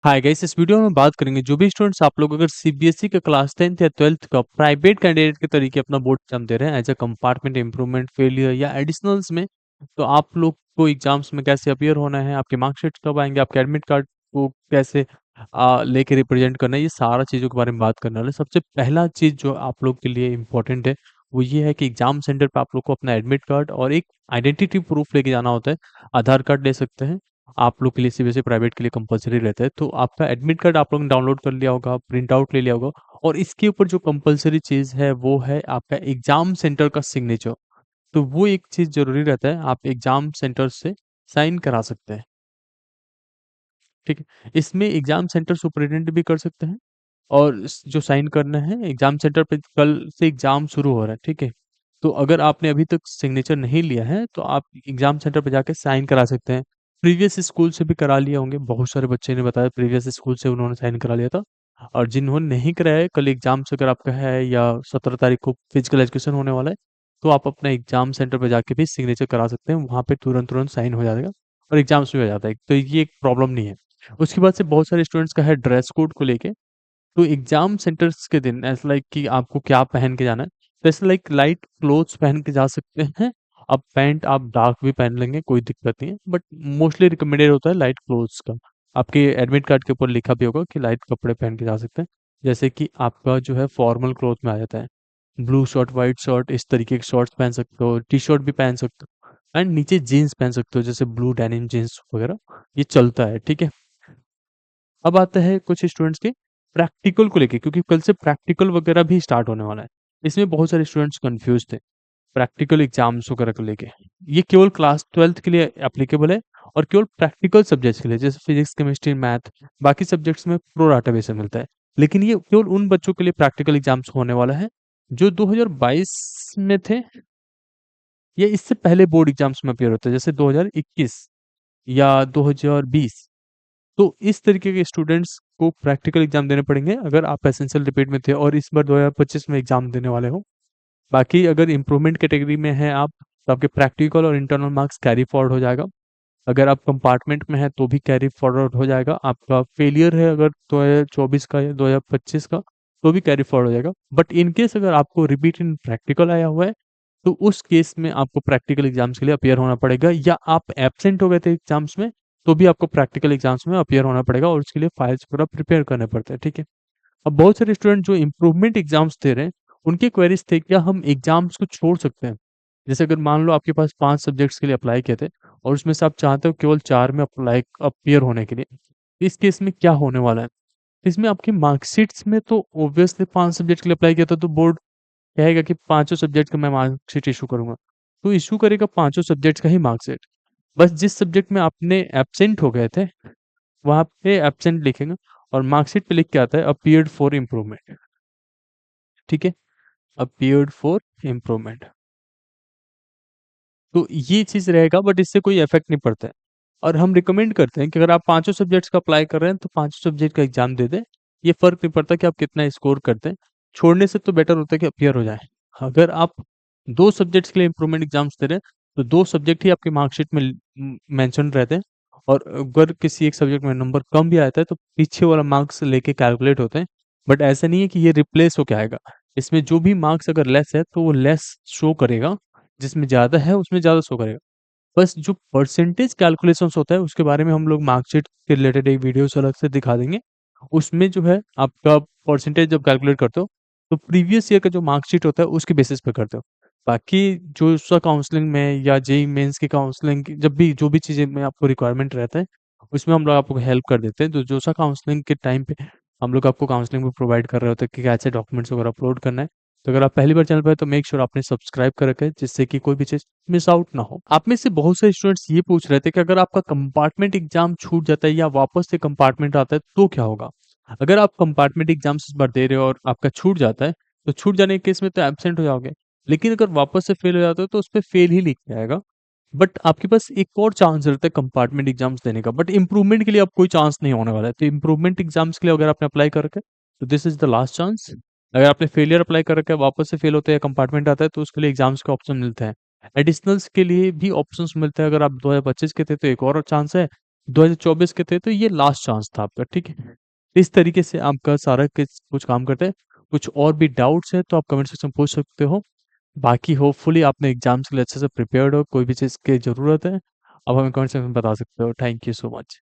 Hi guys, इस video में हम बात करेंगे जो भी स्टूडेंट्स आप लोग अगर सीबीएसई का क्लास 10th या 12th का प्राइवेट कैंडिडेट के तरीके अपना बोर्ड एग्जाम दे रहे हैं as a compartment improvement failure या एडिशनल्स में, तो आप लोग को एग्जाम्स में कैसे अपियर होना है, आपके मार्कशीट कब आएंगे, आपके एडमिट कार्ड को कैसे लेके रिप्रेजेंट करना है, ये सारा चीज़ों के बारे में बात करने वाले। सबसे पहला चीज़ जो आप लोग के लिए इम्पोर्टेंट है वो ये है कि एग्जाम सेंटर पे आप लोग को अपना एडमिट कार्ड और एक आइडेंटिटी प्रूफ लेके जाना होता है। आधार कार्ड ले सकते हैं, आप लोग के लिए सीबीएसई प्राइवेट के लिए कंपलसरी रहता है। तो आपका एडमिट कार्ड आप लोगों ने डाउनलोड कर लिया होगा, प्रिंट आउट ले लिया होगा और इसके ऊपर जो कंपलसरी चीज़ है वो है आपका एग्जाम सेंटर का सिग्नेचर। तो वो एक चीज़ ज़रूरी रहता है, आप एग्जाम सेंटर से साइन करा सकते हैं, ठीक है? इसमें एग्जाम सेंटर सुपरिटेंडेंट भी कर सकते हैं और जो साइन करना है एग्जाम सेंटर पे, कल से एग्जाम शुरू हो रहा है, ठीक है? तो अगर आपने अभी तक सिग्नेचर नहीं लिया है तो आप एग्जाम सेंटर पे जाके साइन करा सकते हैं। प्रीवियस स्कूल से भी करा लिए होंगे, बहुत सारे बच्चे ने बताया प्रीवियस स्कूल से उन्होंने साइन करा लिया था। और जिन्होंने नहीं कराया है, कल एग्जाम्स अगर आपका है या 17 तारीख को फिजिकल एजुकेशन होने वाला है, तो आप अपना एग्जाम सेंटर पे जाके भी सिग्नेचर करा सकते हैं, वहाँ पे तुरंत तुरंत साइन हो जाएगा और एग्जाम्स भी हो जाता है, तो ये एक प्रॉब्लम नहीं है। उसके बाद से बहुत सारे स्टूडेंट्स का है ड्रेस कोड को लेके। तो एग्जाम सेंटर्स के दिन ऐसा लाइक कि आपको क्या पहन के जाना है, तो ऐसा लाइक लाइट क्लोथ्स पहन के जा सकते हैं। अब पैंट आप डार्क भी पहन लेंगे, कोई दिक्कत नहीं है, बट मोस्टली रिकमेंडेड होता है लाइट क्लोथ्स का। आपके एडमिट कार्ड के ऊपर लिखा भी होगा कि लाइट कपड़े पहन के जा सकते हैं। जैसे कि आपका जो है फॉर्मल क्लॉथ में आ जाता है, ब्लू शर्ट, व्हाइट शर्ट, इस तरीके के शॉर्ट्स पहन सकते हो, टी शर्ट भी पहन सकते हो एंड नीचे जीन्स पहन सकते हो, जैसे ब्लू डेनिम जीन्स वगैरह, ये चलता है, ठीक है। अब आता है कुछ स्टूडेंट्स के प्रैक्टिकल को लेके, क्योंकि कल से प्रैक्टिकल वगैरह भी स्टार्ट होने वाला है। इसमें बहुत सारे स्टूडेंट्स कंफ्यूज थे प्रैक्टिकल एग्जाम्स वगैरह को लेके। ये केवल क्लास 12th के लिए एप्लीकेबल है और केवल प्रैक्टिकल सब्जेक्ट्स के लिए, जैसे फिजिक्स, केमिस्ट्री, मैथ, बाकी सब्जेक्ट्स में प्रो डाटाबेस मिलता है। लेकिन ये केवल उन बच्चों के लिए प्रैक्टिकल एग्जाम्स होने वाला है जो 2022 में थे या इससे पहले बोर्ड एग्जाम्स में अपियर होते हैं, जैसे 2021 या 2020। तो इस तरीके के स्टूडेंट्स को प्रैक्टिकल एग्जाम देने पड़ेंगे अगर आप एसेंशियल रिपीट में थे और इस बार 2025 में एग्जाम देने वाले हो। बाकी अगर इम्प्रूवमेंट कैटेगरी में हैं आप, तो आपके प्रैक्टिकल और इंटरनल मार्क्स कैरी फॉरवर्ड हो जाएगा। अगर आप कंपार्टमेंट में हैं तो भी कैरी फॉरवर्ड हो जाएगा। आपका फेलियर है अगर 2024 का या 2025 का, तो भी कैरी फॉरवर्ड हो जाएगा। बट इन केस अगर आपको रिपीट इन प्रैक्टिकल आया हुआ है, तो उस केस में आपको प्रैक्टिकल एग्जाम्स के लिए अपीयर होना पड़ेगा, या आप एब्सेंट हो गए थे एग्जाम्स में, तो भी आपको प्रैक्टिकल एग्जाम्स में अपीयर होना पड़ेगा और उसके लिए फाइल्स पूरा प्रिपेयर करने पड़ते हैं, ठीक है। अब बहुत सारे स्टूडेंट जो इम्प्रूवमेंट एग्जाम्स दे रहे हैं, उनके क्वेरीज थे क्या हम एग्जाम्स को छोड़ सकते हैं। जैसे अगर मान लो आपके पास 5 सब्जेक्ट्स के लिए अप्लाई किए थे और उसमें से आप चाहते हो केवल 4 में अप्लाई अपीयर होने के लिए, इस केस में क्या होने वाला है। इसमें आपकी मार्कशीट्स में तो ऑब्वियसली 5 सब्जेक्ट के लिए अप्लाई किया था, तो बोर्ड कहेगा कि पांचों सब्जेक्ट का मैं मार्कशीट इशू करूंगा, तो इशू करेगा पांचों सब्जेक्ट का ही मार्कशीट। बस जिस सब्जेक्ट में आपने एब्सेंट हो गए थे वहां पे एब्सेंट लिखेंगे और मार्कशीट पे लिख के आता है अपीयर्ड फॉर इम्प्रूवमेंट, ठीक है। अपीयर्ड फॉर इम्प्रूवमेंट, तो ये चीज रहेगा, बट इससे कोई इफेक्ट नहीं पड़ता है। और हम रिकमेंड करते हैं कि अगर आप पांचों सब्जेक्ट्स का अप्लाई कर रहे हैं तो पांचों सब्जेक्ट का एग्जाम दे दें। ये फर्क नहीं पड़ता कि आप कितना स्कोर करते हैं, छोड़ने से तो बेटर होता है कि अपियर हो जाए। अगर आप 2 सब्जेक्ट्स के लिए इंप्रूवमेंट एग्जाम्स दे रहे हैं, तो 2 सब्जेक्ट ही आपकी मार्कशीट में मेंशन रहते हैं। और अगर किसी एक सब्जेक्ट में नंबर कम भी आता है तो पीछे वाला मार्क्स लेके कैलकुलेट होते हैं। बट ऐसा नहीं है कि ये रिप्लेस होके आएगा। इसमें जो भी मार्क्स अगर लेस है तो वो लेस शो करेगा, जिसमें ज़्यादा है उसमें ज़्यादा शो करेगा। बस जो परसेंटेज कैलकुलेशंस होता है उसके बारे में हम लोग मार्कशीट के रिलेटेड एक वीडियोस अलग से दिखा देंगे। उसमें जो है आपका परसेंटेज जब कैलकुलेट करते हो, तो प्रीवियस ईयर का जो मार्कशीट होता है उसके बेसिस पे करते हो। बाकी जो उसका काउंसलिंग में या जेईई मेंस की काउंसलिंग जब भी जो भी चीज़ें में आपको रिक्वायरमेंट रहता है, उसमें हम लोग आपको हेल्प कर देते हैं। तो जो सा काउंसलिंग के टाइम पे हम लोग आपको काउंसलिंग भी प्रोवाइड कर रहे होते हैं कि कैसे डॉक्यूमेंट्स वगैरह अपलोड करना है। तो अगर आप पहली बार चैनल पर है तो मेक श्योर आपने सब्सक्राइब कर रखा है, जिससे कि कोई भी चीज़ मिस आउट ना हो। आप में से बहुत सारे स्टूडेंट्स ये पूछ रहे थे कि अगर आपका कंपार्टमेंट एग्जाम छूट जाता है या वापस से कंपार्टमेंट आता है तो क्या होगा। अगर आप कंपार्टमेंट एग्जाम्स इस बार दे रहे हो और आपका छूट जाता है, तो छूट जाने के केस में तो एब्सेंट हो जाओगे। लेकिन अगर वापस से फेल हो जाते हो तो उसपे फेल ही लिख के आएगा। बट आपके पास एक और चांस रहता है कंपार्टमेंट एग्जाम्स देने का, बट इम्प्रूवमेंट के लिए अब कोई चांस नहीं होने वाला है। तो इम्प्रूवमेंट एग्जाम्स के लिए अगर आपने अप्लाई कर रखा है तो this is the last chance. अगर आपने फेलियर अप्लाई कर रखा है, वापस से फेल होते हैं या कंपार्टमेंट आता है, तो उसके लिए एग्जाम्स के ऑप्शन मिलते हैं। एडिशनल्स के लिए भी ऑप्शंस मिलते हैं। अगर आप 2025 के थे तो एक और चांस है, 2024 के थे, तो ये लास्ट चांस था आपका, ठीक है? इस तरीके से आपका सारा कुछ काम करता है। कुछ और भी डाउट्स हैं तो आप कमेंट सेक्शन में पूछ सकते हो। बाकी होपफुली आपने एग्ज़ाम्स के लिए अच्छे से प्रिपेयर्ड हो, कोई भी चीज़ की ज़रूरत है, आप हमें कमेंट सेक्शन में बता सकते हो। Thank you so much.